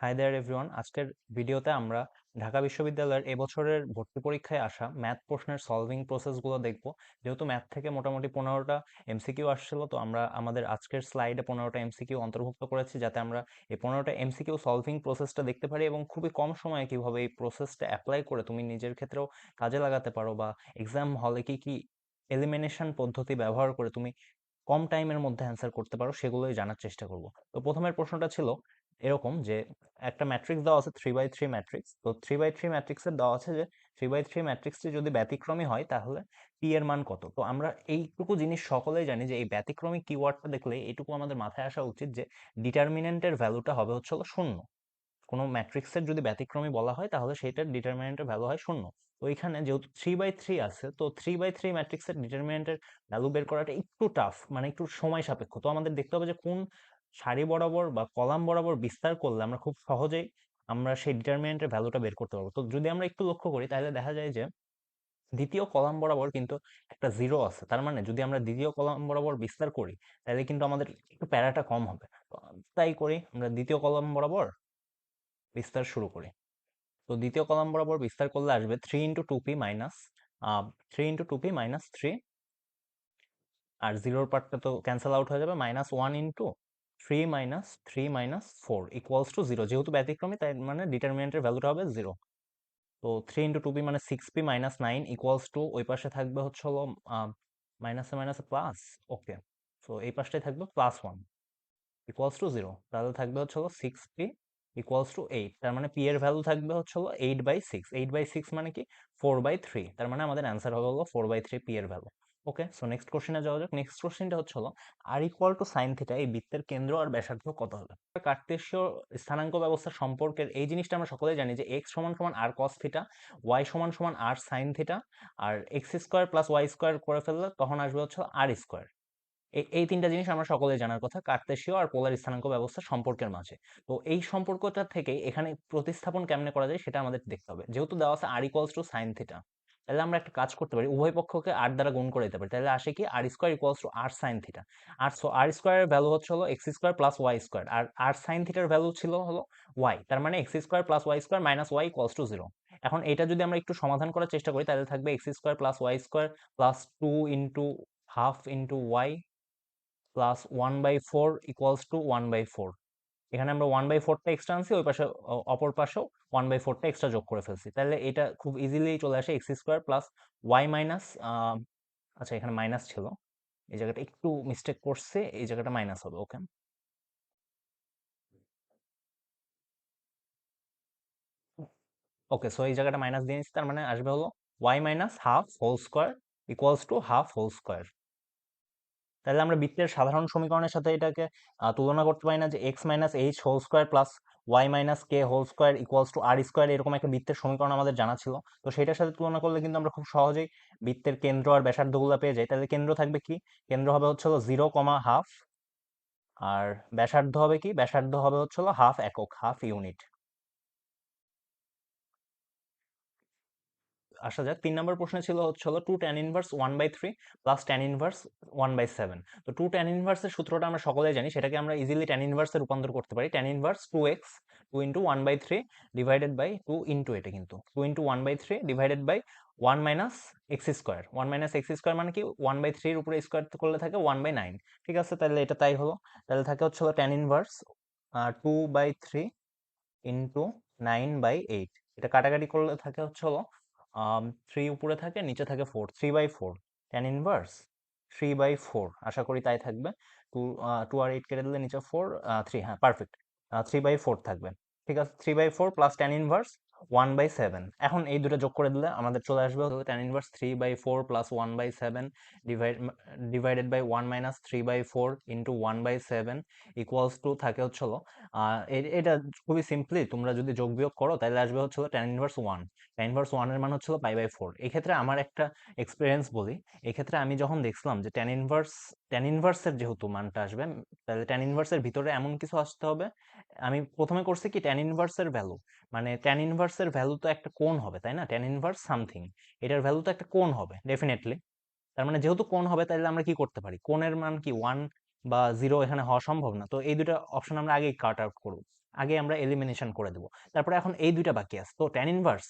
Hi there everyone. আজকের ভিডিওতে আমরা ঢাকা বিশ্ববিদ্যালয়ের এবছরের ভর্তি পরীক্ষায় আসা ম্যাথ প্রশ্নের সলভিং প্রসেসগুলো দেখব। যেহেতু ম্যাথ থেকে মোটামুটি 15টা এমসিকিউ আসছিল, তো আমরা আমাদের আজকের স্লাইডে 15টা এমসিকিউ অন্তর্ভুক্ত করেছি, যাতে আমরা এই 15টা এমসিকিউ সলভিং প্রসেসটা দেখতে পারি এবং খুবই কম সময়ে কিভাবে এই প্রসেসটা অ্যাপ্লাই করে তুমি নিজের ক্ষেত্রেও কাজে লাগাতে পারো, বা এক্সাম হলে কি কি এলিমিনেশন পদ্ধতি ব্যবহার করে তুমি কম টাইমের মধ্যে অ্যান্সার করতে পারো, সেগুলোই জানার চেষ্টা করব। তো প্রথমের প্রশ্নটা ছিল এরকম যে একটা ম্যাট্রিক্স দেওয়া আছে 3x3 ম্যাট্রিক্স। তো 3x3 ম্যাট্রিক্সের দেওয়া আছে যে 3x3 ম্যাট্রিক্সটি যদি ব্যতিক্রমী হয় তাহলে পি এর মান কত। তো আমরা এইটুকু জিনিস সকলেই জানি যে এই ব্যতিক্রমী কিওয়ার্ডটা দেখলে এইটুকু আমাদের মাথায় আসা উচিত যে ডিটারমিনেন্টের ভ্যালুটা হবে হচ্ছে হলো 0। কোনো ম্যাট্রিক্সের যদি ব্যতিক্রমী বলা হয় তাহলে সেটার ডিটারমিনেন্টের ভ্যালু হয় 0। তো এখানে যেহেতু 3x3 আছে, তো 3x3 ম্যাট্রিক্সের ডিটারমিনেন্টের ভ্যালু বের করাটা একটু টাফ, মানে একটু সময় সাপেক্ষ। তো আমাদের দেখতে হবে যে কোন সারি বরাবর বা কলাম বরাবর বিস্তার করলে আমরা খুব সহজেই আমরা সেই ডিটারমিনেন্টের ভ্যালুটা বের করতে পারবো। তো যদি আমরা একটু লক্ষ্য করি তাহলে দেখা যায় যে দ্বিতীয় কলাম বরাবর কিন্তু একটা জিরো আছে। তার মানে যদি আমরা দ্বিতীয় কলাম বরাবর বিস্তার করি তাহলে কিন্তু আমাদের একটু প্যারাটা কম হবে। তো তাই করি, আমরা দ্বিতীয় কলাম বরাবর বিস্তার শুরু করি। তো দ্বিতীয় কলাম বরাবর বিস্তার করলে আসবে 3 × 2p মাইনাস 3 আর জিরোর পার্টটা তো ক্যান্সেল আউট হয়ে যাবে, -1 × 3 - 3 - 4 ইকুয়ালস টু 0। যেহেতু ব্যতিক্রমী তাই মানে ডিটারমিনেন্টের ভ্যালুটা হবে 0। তো 3 × 2p মানে 6p - 9 ইকুয়ালস টু ওই পাশে থাকবে হচ্ছে হলো মাইনাসে মাইনাসে প্লাস। ওকে, তো এই পাশটাই থাকবে +1 ইকুয়ালস টু 0। তাহলে থাকবে হচ্ছে হলো 6p ইকুয়ালস টু 8। তার মানে পি এর ভ্যালু থাকবে হচ্ছে হলো 8/6। 8/6 মানে কি 4/3। তার মানে আমাদের অ্যান্সার হবে হলো 4/3 পি এর ভ্যালু। ওকে, সো নেক্সট কোশ্চেনে যাওয়া যাক। নেক্সট কোশ্চেনটা হচ্ছে হলো আর ইকুয়াল টু সাইন থিটা এই বৃত্তের কেন্দ্র আর ব্যাসার্ধ কত হবে। কার্টেসীয় স্থানাঙ্ক ব্যবস্থা সম্পর্কের এই জিনিসটা আমরা সকলেই জানি যে x সমান সমান আর কস থিটা, y সমান সমান আর সাইন থিটা, আর x square plus y square করে ফেললে তখন আসবে হচ্ছে আর স্কোয়ার। এই তিনটা জিনিস আমরা সকলেই জানার কথা কার্তেশীয় আর পোলার স্থানাঙ্ক ব্যবস্থা সম্পর্কের মাঝে। তো এই সম্পর্কটা থেকে এখানে প্রতিস্থাপন কেমনে করা যায় সেটা আমাদের দেখতে হবে। যেহেতু দেওয়া আছে আর ইকুয়ালস টু সাইন থিটা, তাহলে আমরা একটা কাজ করতে পারি, উভয় পক্ষকে আর দ্বারা গুণ করে দিতে পারি। তাহলে আসে কি আর square equals to r sine theta. আর স্কোয়ারের ভ্যালু হচ্ছে হলো x square plus y square, r r sine থিটার ভ্যালু ছিল হলো ওয়াই। তার মানে x square plus y square minus y equals to 0। এখন এটা যদি আমরা একটু সমাধান করার চেষ্টা করি তাহলে থাকবে x square plus y square plus 2 × ½ × y +1/4 equals to 1/4। এখানে আমরা 1/4টা এক্সট্রা আনছি, ওই পাশে অপর পাশেও 1/4টা এক্সট্রা যোগ করে ফেলছি। তাহলে এটা খুব ইজিলি চলে আসে x square plus y minus, আচ্ছা এখানে মাইনাস ছিল, এই জায়গাটা একটু মিস্টেক করছে, এই জায়গাটা মাইনাস হবে। ওকে, ওকে, সো এই জায়গাটা মাইনাস দিয়ে নিচ্ছি, তার মানে আসবে হলো y minus half whole square equals to half whole square. তাহলে আমরা বৃত্তের সাধারণ সমীকরণের সাথে এটাকে তুলনা করতে পারি না যে x minus h whole square plus y minus k whole square equals to r square, এরকম একটা বৃত্তের সমীকরণ আমাদের জানা ছিল। তো সেটার সাথে তুলনা করলে কিন্তু আমরা খুব সহজেই বৃত্তের কেন্দ্র আর ব্যাসার্ধগুলো পেয়ে যাই। তাহলে কেন্দ্র থাকবে কি, কেন্দ্র হবে হচ্ছে 0, ½ আর ব্যাসার্ধ হবে কি, ব্যাসার্ধ হবে হচ্ছে হাফ একক, হাফ ইউনিট। আসা যাক, 3 নম্বর প্রশ্নে ছিল হচ্ছে হলো 2 tan−1/3 প্লাস tan−1/7। তো 2 tan−1 সূত্রটা আমরা সকলেই জানি, সেটাকে আমরা ইজিলি tan−1 রূপান্তর করতে পারি। tan−1 2x 2 × 1/3 divided by 2 into, এটা কিন্তু 2 × 1/3 divided by 1 minus x square. 1 minus x square মানে কি 1/3 এর উপরে স্কোয়ার করলে থাকে 1/9। ঠিক আছে, তাহলে এটা তাই হলো। তাহলে থাকে হচ্ছে হলো tan−1 2/3 ইন্টু 9/8। এটা কাটাকাটি করলে থাকে হচ্ছে হলো 3 উপরে থাকে, নিচে থাকে 4, 3/4। tan−1 3/4, আশা করি তাই থাকবে। 2 আর 8 কেটে দিলে নিচে 4, 3, হ্যাঁ পারফেক্ট, 3/4 থাকবে। ঠিক আছে, 3/4 প্লাস tan−1 1/7। এখন এই দুটো যোগ করে দিলে আমাদের চলে আসবে tan−1 3/4 plus 1/7 divided by 1 minus 3/4 into 1/7 equals to থাকে হচ্ছে হলো এটা খুবই সিম্পলি তোমরা যদি যোগ বিয়োগ করো তাহলে আসবে হচ্ছে tan−1 1। tan−1 এর মান হচ্ছে π/4। এক্ষেত্রে আমার একটা এক্সপিরিয়েন্স বলি। এক্ষেত্রে আমি যখন দেখছিলাম যে tan−1 এর যেহেতু মানটা আসবে, তাহলে tan−1 এর ভিতরে এমন কিছু আসতে হবে। আমি প্রথমে করছি কি tan−1 এর ভ্যালু, মানে tan−1 এর ভ্যালু তো একটা কোণ হবে তাই না, tan−1 সামথিং, এটার ভ্যালু তো একটা কোণ হবে ডেফিনেটলি। তার মানে যেহেতু কোণ হবে তাহলে আমরা কি করতে পারি, কোণের মান কি 1 বা 0 এখানে হওয়া সম্ভব না। তো এই দুটো অপশন আমরা আগেই কাট আউট করব। আগে আমরা এলিমিনেশন করে দেব। তারপরে এখন এই দুইটা বাকি আছে, তো ট্যান ইনভার্স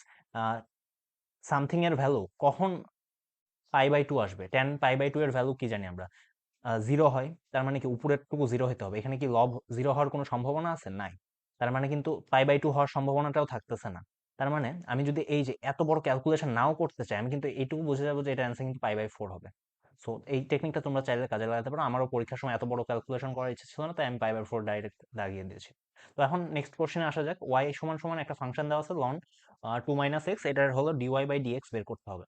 সামথিং এর ভ্যালু কখন পাই/2 আসবে? ট্যান পাই/2 এর ভ্যালু কি জানি আমরা, 0 হয়। তার মানে কি উপরেরটুকু 0 হতে হবে? এখানে কি লব 0 হওয়ার কোনো সম্ভাবনা আছে? নাই। তার মানে কিন্তু পাই/2 হওয়ার সম্ভাবনাটাও থাকতেছে না। তার মানে আমি যদি এই যে এত বড় ক্যালকুলেশন নাও করতে চাই, আমি কিন্তু এইটুকু বুঝে যাবো যে এটা অ্যান্সার কিন্তু পাই/4 হবে। সো এই টেকনিকটা তোমরা চাইলে কাজে লাগাতে পারো। আমারও পরীক্ষার সময় এত বড় ক্যালকুলেশন করার ইচ্ছা ছিল না, তাই আমি পাই/4 ডাইরেক্ট দাগিয়ে দিয়েছি। তো এখন নেক্সট কোশ্চেনে আসা যাক। y সমান সমান একটা ফাংশন দেওয়া আছে ln 2 - x, এটার হলো dy/dx বের করতে হবে।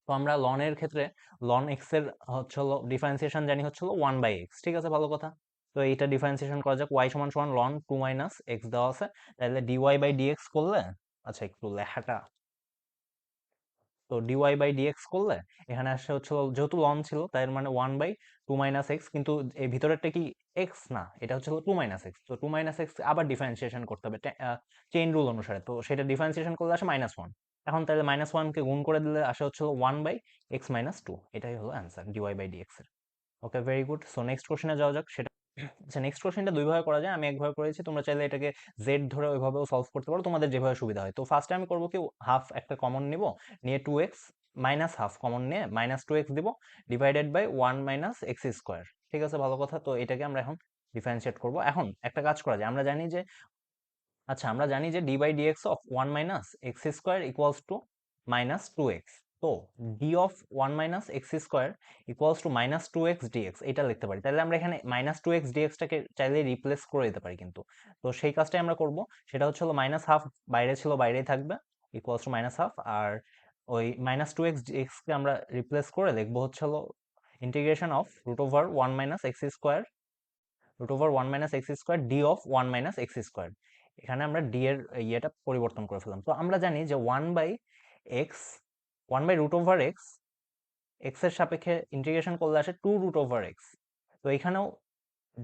তো আমরা লন এর ক্ষেত্রে লন এক্স এর হচ্ছে হলো ডিফারেন্সিয়েশন জানি হচ্ছে হলো 1/x, ঠিক আছে, ভালো কথা। তো এইটা ডিফারেন্সিয়েশন করা যাক। y সমান সমান লন 2 - x দেওয়া আছে, তাহলে dy/dx করলে, আচ্ছা একটু লেখাটা, তো dy/dx করলে এখানে আসছে হচ্ছে যেহেতু লন ছিল তাই এর মানে 1/2 - x, কিন্তু এই ভিতরেরটা কি x না, এটা হচ্ছে 2 - x। তো 2 - x আবার ডিফারেন্সিয়েশন করতে হবে চেইন রুল অনুসারে, তো সেটা ডিফারেন্সিয়েশন করলে আসে -1। এখন তাহলে -1 কে গুণ করে দিলে আসে হচ্ছে 1/x - 2, এটাই হলো অ্যান্সার dy/dx এর। ওকে, ভেরি গুড। সো নেক্সট কোশ্চেনে যাওয়া যাক। সেটা, আচ্ছা, নেক্সট কোশ্চেনটা দুই ভাবে করা যায়, আমি একভাবে করেছি, তোমরা চাইলে এটাকে জেড ধরে ওইভাবেও সলভ করতে পারো, তোমাদের যেভাবে সুবিধা হয়। তো ফার্স্টে আমি করবো কি, হাফ একটা কমন নিব, নিয়ে 2x মাইনাস হাফ কমন নিয়ে -2x দিব, ডিভাইডেড বাই 1 - x²। ঠিক আছে, ভালো কথা। তো এটাকে আমরা এখন ডিফারেন্সিয়েট করব। এখন একটা কাজ করা যায়, আমরা জানি যে, আচ্ছা আমরা জানি যে d/dx of 1 - x² equals to -2x। তো d of 1 - x² equals to -2x dx, এটা লিখতে পারি। তাহলে আমরা এখানে -2x dx টাকে চাইলে রিপ্লেস করে দিতে পারি কিন্তু। তো সেই কাজটাই আমরা করব। সেটা হচ্ছে হলো -1/2 বাইরে ছিল, বাইরেই থাকবে, ইকুয়ালস টু -1/2, আর ওই -2x dx কে আমরা রিপ্লেস করে লিখবো হচ্ছে হলো integration of √1 - x² d of 1 - x²। এখানে আমরা d এর ইয়েটা পরিবর্তন করে ফেললাম। তো আমরা জানি যে 1/x, 1/√x, x এর সাপেক্ষে ইন্টিগ্রেশন করলে আসে 2√x। তো এখানেও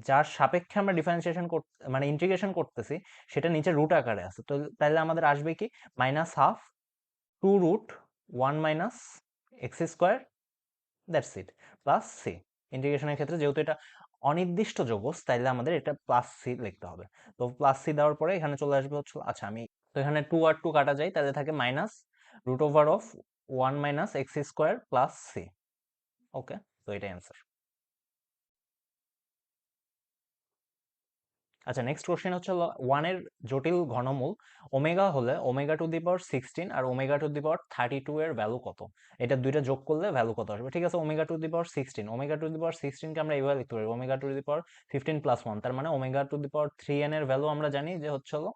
যার সাপেক্ষে আমরা ডিফারেন্সিয়েশন মানে ইন্টিগ্রেশন করতেছি, সেটা নিচে রুট আকারে আছে। তো তাহলে আমাদের আসবে কি, -1/2 2√1 - x², that's it, plus C. ইন্টিগ্রেশনের ক্ষেত্রে যেহেতু এটা অনির্দিষ্ট যৌগস, তাইলে আমাদের এটা প্লাস সি লিখতে হবে। তো প্লাস সি দেওয়ার পরে এখানে চলে আসবে হচ্ছে, আচ্ছা আমি, তো এখানে 2 আর 2 কাটা যায়, তাহলে থাকে -√1 - x² প্লাস সি। ওকে, তো এটাই অ্যান্সার। আচ্ছা, নেক্সট কোশ্চেন হচ্ছে ওয়ানের জটিল ঘনমূল ওমেগা হলে ω⁴ আর ω⁴32 এর ভ্যালু কত? এটা দুইটা যোগ করলে ভ্যালু কত আসবে? ঠিক আছে, ω⁴16 কে আমরা এইভাবে লিখতে পারি, ω⁴15 প্লাস 1, তার মানে ω⁴3n এর ভ্যালু আমরা জানি যে হচ্ছে হলো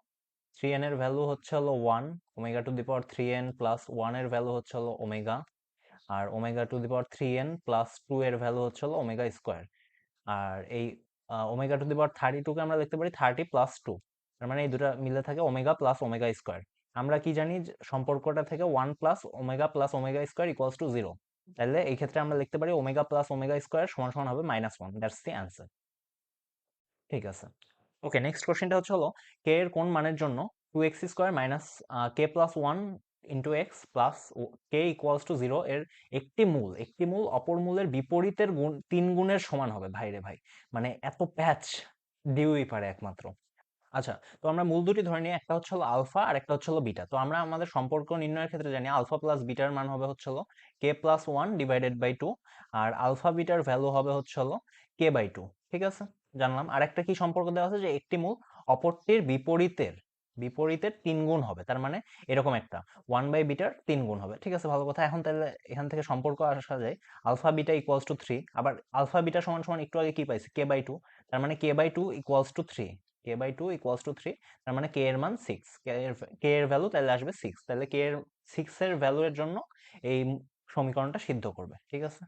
3n এর ভ্যালু হচ্ছে হলো 1, ω⁴3n প্লাস 1 এর ভ্যালু হচ্ছে হলো ওমেগা, আর ω⁴3n প্লাস 2 এর ভ্যালু হচ্ছে হলো ওমেগা²। আর এই ω⁴32 কে আমরা লিখতে পারি 30 প্লাস 2, তার মানে এই দুটা মিলে থাকে ওমেগা প্লাস ওমেগা²। আমরা কি জানি যে সম্পর্কটা থেকে 1 প্লাস ওমেগা ইকুয়ালস টু 0। তাহলে এই ক্ষেত্রে আমরা লিখতে পারি ওমেগা প্লাস ওমেগা² সমান সমান হবে -1, দ্যাটস দি অ্যান্সার। ঠিক আছে। ওকে, নেক্সট কোশ্চেনটা হচ্ছে হলো কে এর কোন মানের জন্য 2x² minus k+1 into x plus K equals to 0 এর একটি মূল অপর মূলের বিপরীতের গুণ 3 গুণের সমান হবে। ভাই রে ভাই, মানে এত প্যাচ ডিউই পারে একমাত্র। আচ্ছা, তো আমরা মূল দুটি ধরে নিই, একটা হচ্ছে হলো আলফা আর একটা হচ্ছে হলো বিটা। তো আমরা আমাদের সম্পর্ক নির্ণয়ের ক্ষেত্রে জানি আলফা প্লাস বিটার মান হবে হচ্ছে হলো k+1 ডিভাইডেড বাই 2, আর আলফা বিটার ভ্যালু হবে হচ্ছে হলো k/2। ঠিক আছে, জানলাম। আর একটা কি সম্পর্ক দেওয়া আছে যে একটি মূল অপরটির বিপরীতের বিপরীতের 3 গুণ হবে, তার মানে এরকম একটা 1/বিটার 3 গুণ হবে। ঠিক আছে, ভালো কথা। এখন তাহলে এখান থেকে সম্পর্ক আসা যায় আলফা বিটা ইকুয়ালস টু 3, আবার আলফা বিটা সমান সমান একটু আগে কি পাইছি, k/2, তার মানে k/2 equals to 3, k/2 equals to 3, তার মানে কে এর মান 6, কে এর ভ্যালু তাহলে আসবে 6, তাহলে কে এর 6 এর ভ্যালু এর জন্য এই সমীকরণটা সিদ্ধ করবে। ঠিক আছে,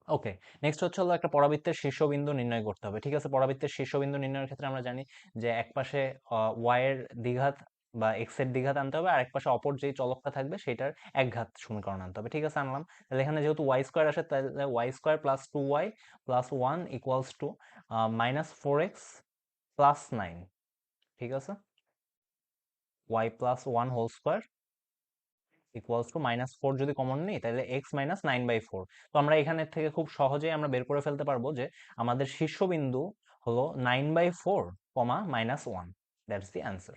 ওকে। নেক্সট হচ্ছে হলো একটা পরাবৃত্তের শীর্ষবিন্দু নির্ণয় করতে হবে। ঠিক আছে, পরাবৃত্তের শীর্ষবিন্দু নির্ণয়ের ক্ষেত্রে আমরা জানি যে এক পাশে y এর দ্বিঘাত বা x এর দ্বিঘাত আনতে হবে, আর এক পাশে অপর যেই চলকটা থাকবে সেটার একঘাত সমীকরণ আনতে হবে। ঠিক আছে, আনলাম। তাহলে এখানে যেহেতু y² আসে, তাহলে y² plus 2y plus 1 equals to -4x plus 9। ঠিক আছে, y plus 1 whole square equals to -4 যদি কমন নিই তাহলে x মাইনাস 9/4। তো আমরা এখানে থেকে খুব সহজেই আমরা বের করে ফেলতে পারবো যে আমাদের শীর্ষবিন্দু হলো 9/4 কমা -1, দ্যাটস দি অ্যান্সার।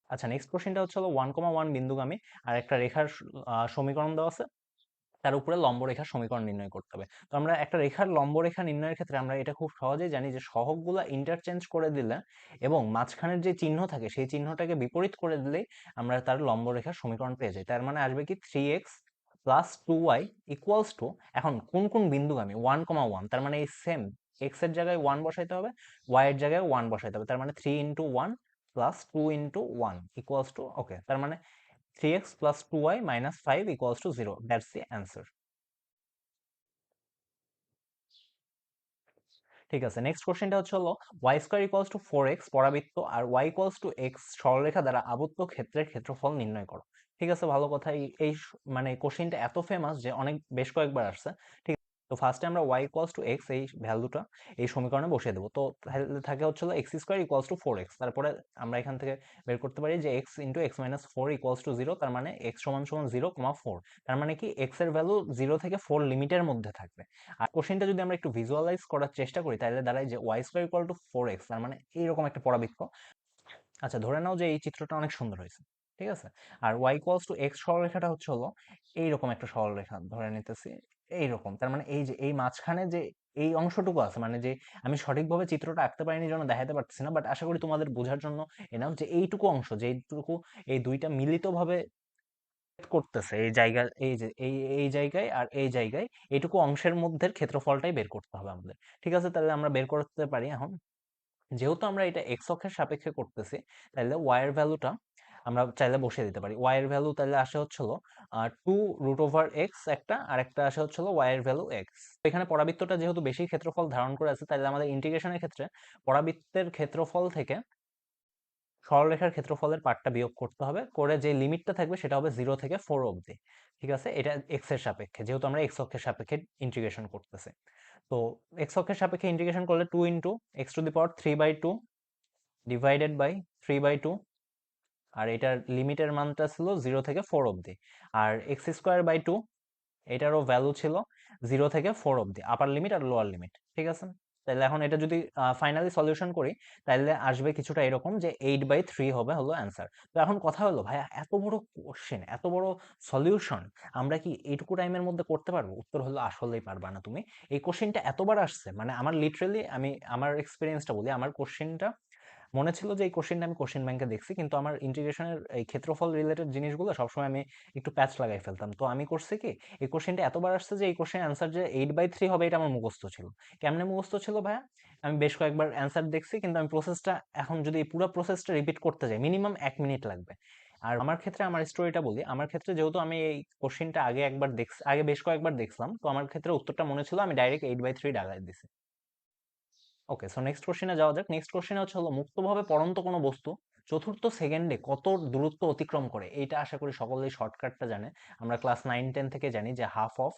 আচ্ছা, নেক্সট কোশ্চেনটা হচ্ছে হলো 1,1 বিন্দুগামী আর একটা রেখার সমীকরণ দেওয়া আছে, তার উপরে লম্ব রেখার সমীকরণ নির্ণয় করতে হবে। তো আমরা একটা রেখার লম্ব রেখা নির্ণয়ের ক্ষেত্রে আমরা এটা খুব সহজেই জানি যে সহগগুলা ইন্টারচেঞ্জ করে দিলে এবং মাঝখানের যে চিহ্ন থাকে সেই চিহ্নটাকে বিপরীত করে দিলেই আমরা তার লম্ব রেখার সমীকরণ পেয়ে যাই। তার মানে আসবে কি 3x plus 2y equals to, এখন কোন কোন বিন্দুগামী 1,1, তার মানে এই সেম x এর জায়গায় 1 বসাইতে হবে, y এর জায়গায় 1 বসাইতে হবে, তার মানে 3 into 1 plus 2 into 1 equals to, okay, তার মানে 3x plus 2y minus 5 equals to 0. That's the answer. ঠিক আছে, নেক্সট কোশ্চেনটা হচ্ছে হলো y square equals to 4x পরাবৃত্ত আর y ইকুয়ালস টু x সরলরেখা দ্বারা আবদ্ধ ক্ষেত্রের ক্ষেত্রফল নির্ণয় করো। ঠিক আছে, ভালো কথা। মানে কোশ্চেনটা এত ফেমাস যে অনেক বেশ কয়েকবার আসছে। ঠিক, তো ফার্স্টে আমরা y ইকুয়ালস টু x এই ভ্যালুটা এই সমীকরণে বসিয়ে দেবো। তো তাহলে থাকে হচ্ছে হলো x square equals to 4x, তারপরে আমরা এখান থেকে বের করতে পারি যে x into x minus 4 equals to 0, তার মানে x সমান সমান 0,4, তার মানে কি x এর ভ্যালু 0 থেকে 4 লিমিটের মধ্যে থাকবে। আর কোশ্চেনটা যদি আমরা একটু ভিজুয়ালাইজ করার চেষ্টা করি তাহলে দাঁড়ায় যে y square equal to 4x, তার মানে এইরকম একটা পরাবৃত্ত। আচ্ছা, ধরে নাও যে এই চিত্রটা অনেক সুন্দর হয়েছে, ঠিক আছে, আর y ইকুয়ালস টু x সরলরেখাটা হচ্ছে হলো এইরকম একটা সরলরেখা ধরে নিতেছি, এইরকম, তার মানে এই যে এই মাঝখানে যে এই অংশটুকু আছে, মানে যে আমি সঠিকভাবে চিত্রটা আঁকতে পারিনি জন্য দেখাতে পারতেছি না, বাট আশা করি তোমাদের বোঝার জন্য এনাফ যে এইটুকু অংশ, যেইটুকু এই দুইটা মিলিতভাবে করতেছে এই জায়গা, এই যে এই জায়গায় আর এই জায়গায়, এইটুকু অংশের মধ্যে ক্ষেত্রফলটাই বের করতে হবে আমাদের। ঠিক আছে, তাহলে আমরা বের করতে পারি এখন, যেহেতু আমরা এটা এক্স অক্ষের সাপেক্ষে করতেছি, তাহলে ওয়াই এর ভ্যালুটা আমরা চাইলে বসিয়ে দিতে পারি। ওয়াই এর ভ্যালু তাহলে আসে হচ্ছিল 2√x একটা, আর একটা আসে হচ্ছিল ওয়াই এর ভ্যালু এক্স। এখানে পরাবৃত্তটা যেহেতু বেশি ক্ষেত্রফল ধারণ করে আছে, তাহলে আমাদের ইন্টিগ্রেশনের ক্ষেত্রে পরাবৃত্তের ক্ষেত্রফল থেকে সরলরেখার ক্ষেত্রফলের পার্টটা বিয়োগ করতে হবে, করে যে লিমিটটা থাকবে সেটা হবে 0 থেকে 4 অবধি। ঠিক আছে, এটা এক্স এর সাপেক্ষে, যেহেতু আমরা এক্স অক্ষের সাপেক্ষে ইন্টিগ্রেশন করতেছি। তো এক্স অক্ষের সাপেক্ষে ইন্টিগ্রেশন করলে 2 into x to the power 3/2 divided by 3/2, আর এটার লিমিটের মানটা ছিল 0 থেকে 4 অবধি, আর এক্স স্কোয়ার বাই 2 এটারও ভ্যালু ছিল 0 থেকে 4 অবধি, আপার লিমিট আর লোয়ার লিমিট। ঠিক আছে, তাহলে এখন এটা যদি ফাইনালি সলিউশন করি তাহলে আসবে কিছুটা এরকম যে 8/3 হবে হলো অ্যান্সার। তো এখন কথা হলো ভাইয়া, এত বড় কোশ্চেন, এত বড় সলিউশন আমরা কি এইটুকু টাইমের মধ্যে করতে পারবো? উত্তর হলো আসলেই পারবা না তুমি। এই কোশ্চেনটা এতবার আসছে, মানে আমার লিটারেলি, আমি আমার এক্সপিরিয়েন্সটা বলি, আমার কোশ্চেনটা মনে ছিল যে এই কোশ্চেনটা আমি কোশ্চেন ব্যাংকে দেখছি, কিন্তু আমার ইন্টিগ্রেশনের এই ক্ষেত্রফল রিলেটেড জিনিসগুলো সবসময় আমি একটু প্যাচ লাগাই ফেলতাম। তো আমি করছি কি, এই কোশ্চেনটা এতবার আসছে যে এই কোশ্চেন অ্যান্সার যে 8/3 হবে এটা আমার মুখস্থ ছিল। কেমনে মুখস্থ ছিল ভাইয়া? আমি বেশ কয়েকবার অ্যান্সার দেখছি, কিন্তু আমি প্রসেসটা এখন যদি পুরো প্রসেসটা রিপিট করতে যাই মিনিমাম 1 মিনিট লাগবে। আর আমার ক্ষেত্রে আমার স্টোরিটা বলি, আমার ক্ষেত্রে যেহেতু আমি এই কোশ্চেনটা আগে একবার দেখছি, আগে বেশ কয়েকবার দেখলাম, তো আমার ক্ষেত্রে উত্তরটা মনে ছিল, আমি ডাইরেক্ট 8/3 ডাগায় দিছি। ওকে, সো নেক্সট কোশ্চেনে যাওয়া যাক। নেক্সট কোশ্চেনে হচ্ছে হলো মুক্তভাবে পড়ন্ত কোনো বস্তু চতুর্থ সেকেন্ডে কত দূরত্ব অতিক্রম করে, এইটা আশা করি সকলেই শর্টকাটটা জানে। আমরা ক্লাস 9-10 থেকে জানি যে half of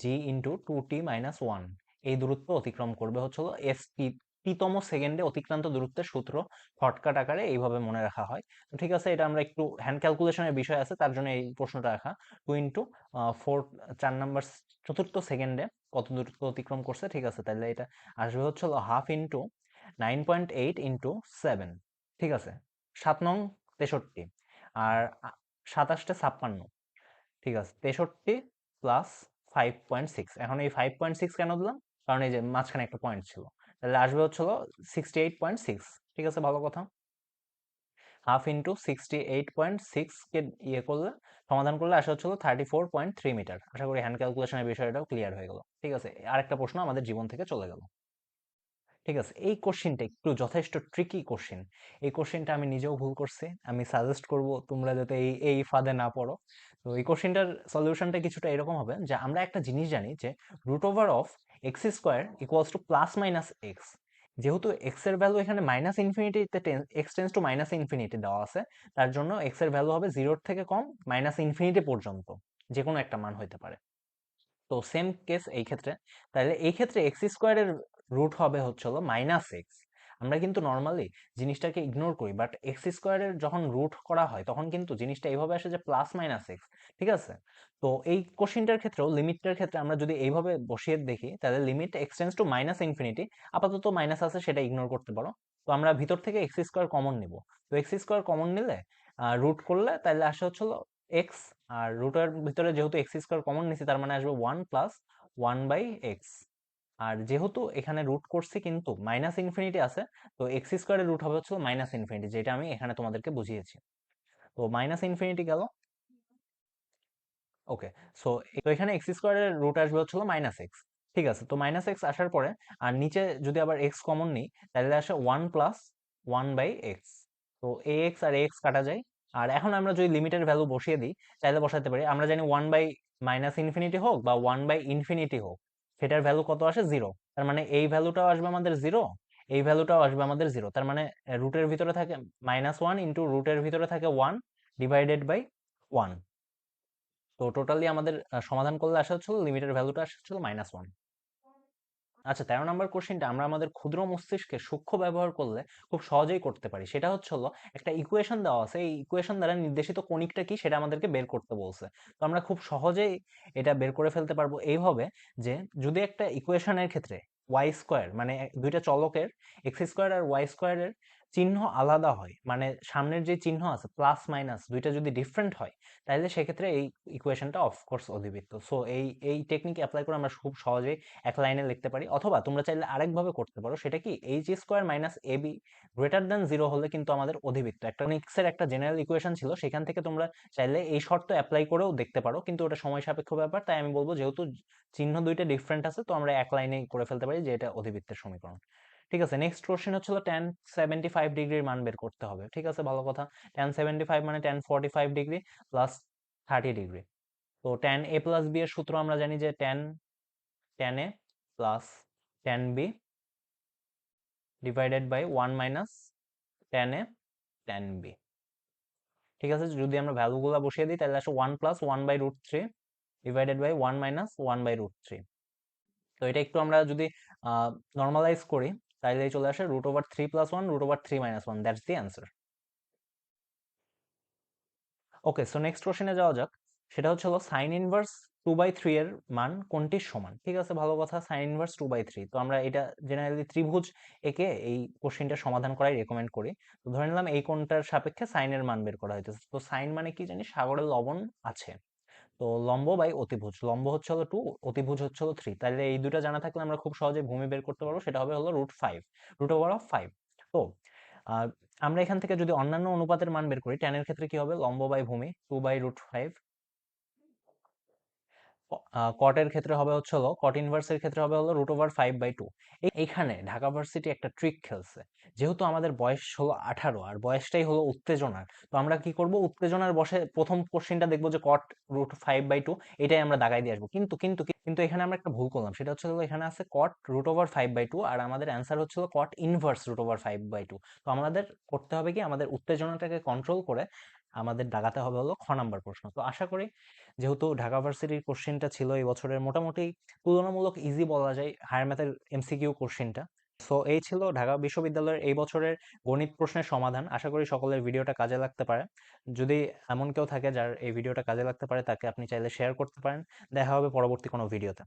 G into 2t-1 এই দূরত্ব অতিক্রম করবে হচ্ছে হলো এস টি, টিতম সেকেন্ডে অতিক্রান্ত দূরত্বের সূত্র শর্টকাট আকারে এইভাবে মনে রাখা হয়। তো ঠিক আছে, এটা আমরা একটু হ্যান্ড ক্যালকুলেশনের বিষয় আছে, তার জন্য এই প্রশ্নটা রাখা। 2 ইন্টু 4, 4 নাম্বার চতুর্থ সেকেন্ডে কত দূরত্ব অতিক্রম করছে। ঠিক আছে, তাহলে এটা আসবে হচ্ছে হলো হাফ ইন্টু 9.8 ইন্টু 7। ঠিক আছে, 7 নং 63, আর 27-56। ঠিক আছে, 63 প্লাস 5.6, এখন এই 5.6 কেন দিলাম, কারণ এই যে মাঝখানে একটা পয়েন্ট ছিল, তাহলে আসবে হচ্ছে হলো 68.6। ঠিক আছে, ভালো কথা। হাফ ইন্টু 68.6 কে ইয়ে করলে, সমাধান করলে আসা হচ্ছিল 34.3 মিটার। আশা করি হ্যান্ড ক্যালকুলেশনের বিষয়টাও ক্লিয়ার হয়ে গেল। ঠিক আছে, আরেকটা প্রশ্ন আমাদের জীবন থেকে চলে গেল। ঠিক আছে, এই কোশ্চেনটা একটু যথেষ্ট ট্রিকি কোশ্চেন। এই কোশ্চেনটা আমি নিজেও ভুল করছি, আমি সাজেস্ট করব তোমরা যাতে এই এই ফাঁদে না পড়ো। তো এই কোশ্চেনটার সলিউশনটা কিছুটা এরকম হবে যে আমরা একটা জিনিস জানি যে root over of x square equals to plus minus x. যেহেতু এক্স এর ভ্যালু এখানে মাইনাস ইনফিনিটিতে x tends to minus infinity দেওয়া আছে, তার জন্য এক্স এর ভ্যালু হবে 0 থেকে কম মাইনাস ইনফিনিটি পর্যন্ত, যে কোনো একটা মান হইতে পারে। তো সেম কেস এই ক্ষেত্রে, তাহলে এই ক্ষেত্রে এক্স স্কোয়ারের রুট হবে হচ্ছে হলো মাইনাস এক্স। আমরা কিন্তু নর্মালি জিনিসটাকে ইগনোর করি, বাট এক্স স্কোয়ারের যখন রুট করা হয় তখন কিন্তু জিনিসটা এইভাবে আসে যে প্লাস মাইনাস এক্স। ঠিক আছে, তো এই কোশ্চেনটার ক্ষেত্রেও লিমিটটার ক্ষেত্রে আমরা যদি এইভাবে বসিয়ে দেখি, তাহলে limit extends to minus infinity, আপাতত মাইনাস আছে সেটা ইগনোর করতে পারো, তো আমরা ভিতর থেকে এক্স স্কোয়ার কমন নিব। তো এক্স স্কোয়ার কমন নিলে রুট করলে তাহলে আসে হচ্ছিল এক্স, আর রুটের ভিতরে যেহেতু এক্স স্কোয়ার কমন নিছি তার মানে আসবে 1 + 1/x। আর যেহেতু এখানে রুট করছি কিন্তু মাইনাস ইনফিনিটি আছে, তো এক্স স্কোয়ারের রুট হবে হচ্ছে মাইনাস ইনফিনিটি, যেটা আমি এখানে তোমাদেরকে বুঝিয়েছি। তো মাইনাস ইনফিনিটি গেল। ওকে, সো তো এখানে এক্স স্কোয়ারের রুট আসবে হচ্ছিল -x। ঠিক আছে, তো -x আসার পরে আর নিচে যদি আবার x কমন নিই তাহলে আসে 1 + 1/x। তো ax আর ax কাটা যায়। আর এখন আমরা যদি লিমিটের ভ্যালু বসিয়ে দিই চাইলে বসাতে পারি। আমরা জানি 1/-ইনফিনিটি হোক বা 1/ইনফিনিটি হোক, সেটার ভ্যালু কত আসে? 0। তার মানে এই ভ্যালুটাও আসবে আমাদের 0, এই ভ্যালুটাও আসবে আমাদের 0। তার মানে রুটের ভিতরে থাকে -1 ইন্টু রুটের ভিতরে থাকে 1 ডিভাইডেড বাই 1। তো টোটালি আমাদের সমাধান করলে আসা হচ্ছিল লিমিটের ভ্যালুটা আসা হচ্ছিল -1। আচ্ছা, 13 নম্বর কোশ্চেনটা আমরা আমাদের ক্ষুদ্র মস্তিষ্কে সূক্ষ্ম ব্যবহার করলে খুব সহজেই করতে পারি। সেটা হচ্ছে হলো একটা ইকুয়েশন দেওয়া আছে, এই ইকুয়েশন দ্বারা নির্দেশিত কণিকটা কি সেটা আমাদেরকে বের করতে বলছে। তো আমরা খুব সহজেই এটা বের করে ফেলতে পারবো এইভাবে যে যদি একটা ইকুয়েশনের ক্ষেত্রে ওয়াই স্কোয়ার মানে দুইটা চলকের এক্স স্কোয়ার আর ওয়াই স্কোয়ারের চিহ্ন আলাদা হয়, মানে সামনের যে চিহ্ন আছে প্লাস মাইনাস দুইটা যদি ডিফারেন্ট হয়, তাহলে সেক্ষেত্রে এই ইকুয়েশনটা অফকোর্স অধিবৃত্ত। সো এই টেকনিক অ্যাপ্লাই করে আমরা খুব সহজেই এক লাইনে লিখতে পারি। অথবা তোমরা চাইলে আরেকভাবে করতে পারো, সেটা কি H square minus A B greater than 0 হলে কিন্তু আমাদের অধিবৃত্ত। একটা নিক্সের একটা জেনারেল ইকুয়েশন ছিল, সেখান থেকে তোমরা চাইলে এই শর্ত অ্যাপ্লাই করেও দেখতে পারো, কিন্তু ওটা সময় সাপেক্ষ ব্যাপার। তাই আমি বলবো যেহেতু চিহ্ন দুইটা ডিফারেন্ট আছে, তো আমরা এক লাইনেই করে ফেলতে পারি যে এটা অধিবৃত্তের সমীকরণ। ঠিক আছে, নেক্সট কোশ্চেন হচ্ছিল tan 75 ডিগ্রির মান বের করতে হবে। ঠিক আছে, ভালো কথা। tan 75 মানে tan 45 ডিগ্রি প্লাস 30 ডিগ্রি। তো tan a প্লাস b এর সূত্র আমরা জানি যে tan a plus tan b divided by 1 minus tan a tan b। ঠিক আছে, যদি আমরা ভ্যালুগুলো বসিয়ে দিই তাহলে আসে 1 + 1/√3 ডিভাইডেড বাই 1 মাইনাস 1/√3। তো এটা একটু আমরা যদি নর্মালাইজ করি তাহলে চলে আসে √3 + 1 √3 - 1, that's the answer. Okay, so next কোশ্চেনে যাওয়া যাক। সেটা হচ্ছে হলো সাইন ইনভার্স 2/3 এর মান কোনটির সমান? ঠিক আছে, ভালো কথা। সাইন ইনভার্স 2/3, তো আমরা এটা জেনারেলি ত্রিভুজ এঁকে এই কোশ্চেনটা সমাধান করাই রেকমেন্ড করি। তো ধরে নিলাম এই কোণটার সাপেক্ষে সাইনের মান বের করা হইতেছে। তো সাইন মানে কি জানি? সাগরের লবণ আছে। তো লম্ব বাই অতিভুজ, লম্ব হচ্ছে হলো 2, অতিভুজ হচ্ছে হলো 3। তাহলে এই দুটো জানা থাকলে আমরা খুব সহজে ভূমি বের করতে পারবো, সেটা হবে হলো √5, √5। তো আহ, আমরা এখান থেকে যদি অন্যান্য অনুপাতের মান বের করি, ট্যানের ক্ষেত্রে কি হবে? লম্ব বাই ভূমি 2/√5। কটের ক্ষেত্রে হবে হচ্ছে হলো, কট ইনভার্সের ক্ষেত্রে হবে হলো √5/2। এইখানে ঢাকা ভার্সিটি একটা ট্রিক খেলছে। যেহেতু আমাদের বয়স হলো 18 আর বয়সটাই হলো উত্তেজনার, তো আমরা কি করব? উত্তেজনার বসে প্রথম কোশ্চেনটা দেখবো যে কট √5/2, এটাই আমরা দাগাই দিয়ে আসবো। কিন্তু এখানে আমরা একটা ভুল করলাম। সেটা হচ্ছে হলো এখানে আছে কট √5/2 আর আমাদের অ্যান্সার হচ্ছে হলো কট ইনভার্স √5/2। তো আমাদের করতে হবে কি? আমাদের উত্তেজনাটাকে কন্ট্রোল করে আমাদের দাগাতে হবে হলো খ নাম্বার প্রশ্ন। তো আশা করি যেহেতু ঢাকা ভার্সিটির কোশ্চেনটা ছিল এই বছরের মোটামুটি তুলনামূলক ইজি বলা যায়, হায়ার ম্যাথের এমসিকিউ কোশ্চেনটা। সো এই ছিল ঢাকা বিশ্ববিদ্যালয়ের এই বছরের গণিত প্রশ্নের সমাধান। আশা করি সকলের ভিডিওটা কাজে লাগতে পারে। যদি এমন কেউ থাকে যার এই ভিডিওটা কাজে লাগতে পারে, তাকে আপনি চাইলে শেয়ার করতে পারেন। দেখা হবে পরবর্তী কোনো ভিডিওতে।